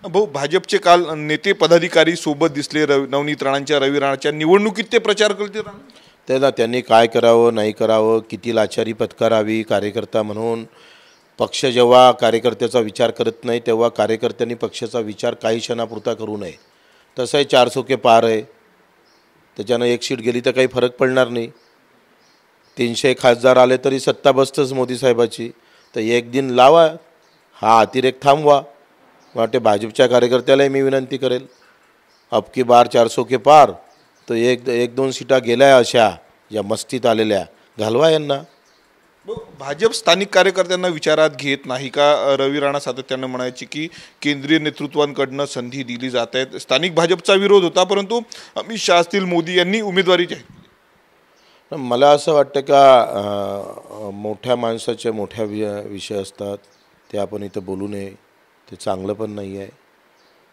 भाऊ, भाजपचे काल नेते पदाधिकारी सोबत दिसले. नवनीत राणांच्या, रवी राणांच्या निवडणुकीत ते प्रचार करते. त्याला त्यांनी काय करावं नाही करावं, किती लाचारी पत्करावी कार्यकर्ता म्हणून. पक्ष जेव्हा कार्यकर्त्याचा विचार करत नाही तेव्हा कार्यकर्त्यांनी पक्षाचा विचार काही क्षणापुरता करू नये. तसंही 400 के पार आहे, त्याच्यानं एक सीट गेली तर काही फरक पडणार नाही. 300 खासदार आले तरी सत्ता बसतंच मोदी साहेबाची. तर एक दिन लावा, हा अतिरेक थांबवा. वाटते भाजपच्या कार्यकर्त्यालाही मी विनंती करेल, अब की बार 400 के पार, तो एक दोन सीटा गेल्या अशा या मस्तीत आलेल्या घालवा यांना. भाजप स्थानिक कार्यकर्त्यांना विचारात घेत नाही का? रवी राणा सातत्यानं म्हणायची की केंद्रीय नेतृत्वांकडनं संधी दिली जात आहेत. स्थानिक भाजपचा विरोध होता, परंतु अमित शाह असतील, मोदी यांनी उमेदवारी जाहीर केली. मला असं वाटतं का मोठ्या माणसाचे मोठ्या विषय असतात, ते आपण इथं बोलू नये, ते चांगलं पण नाही आहे.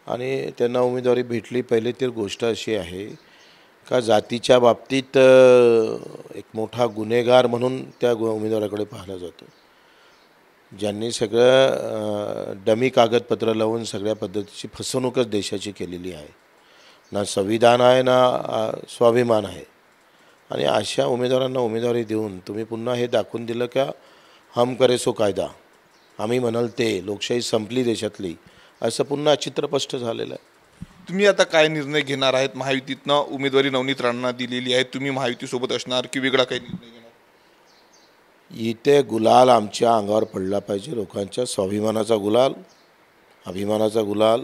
आणि त्यांना उमेदवारी भेटली. पहिली तर गोष्ट अशी आहे का जातीच्या बाबतीत एक मोठा गुन्हेगार म्हणून त्या उमेदवाराकडे पाहिलं जातं, ज्यांनी सगळं डमी कागदपत्र लावून सगळ्या पद्धतीची फसवणूकच देशाची केलेली आहे. ना संविधान आहे ना स्वाभिमान आहे. आणि अशा उमेदवारांना उमेदवारी देऊन तुम्ही पुन्हा हे दाखवून दिलं का हम करे सो कायदा, आम्ही म्हणाल ते, लोकशाही संपली देशातली, असं पुन्हा चित्र स्पष्ट झालेलं आहे. तुम्ही आता काय निर्णय घेणार आहेत? महायुतीतनं उमेदवारी नवनीत राणांना दिलेली आहे, तुम्ही महायुतीसोबत असणार की वेगळा काही निर्णय घेणार? इथे गुलाल आमच्या अंगावर पडला पाहिजे, लोकांच्या स्वाभिमानाचा गुलाल, अभिमानाचा गुलाल,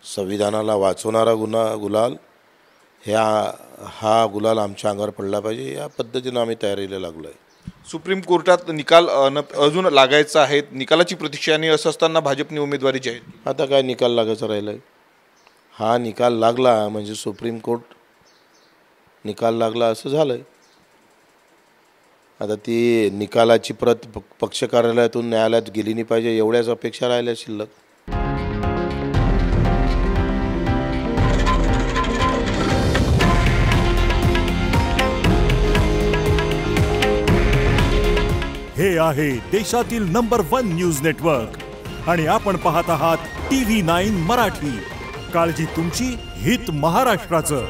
संविधानाला वाचवणारा गुलाल, हा गुलाल आमच्या अंगावर पडला पाहिजे. या पद्धतीनं आम्ही तयारीला लागलो आहे. सुप्रीम कोर्टात निकाल अजून लागायचा आहे, निकालाची प्रतीक्षा आणि असं असताना भाजपने उमेदवारी जाहीर. आता काय निकाल लागायचा राहिला आहे? हा निकाल लागला म्हणजे सुप्रीम कोर्ट निकाल लागला असं झालं आहे. आता ती निकालाची प्रत पक्ष कार्यालयातून न्यायालयात गेली नाही पाहिजे, एवढ्याच अपेक्षा राहिल्या शिल्लक. हे आहे देशातील नंबर 1 न्यूज नेटवर्क आणि आपण पाहत आहात TV9 मराठी. काळजी तुमची, हित महाराष्ट्राचं.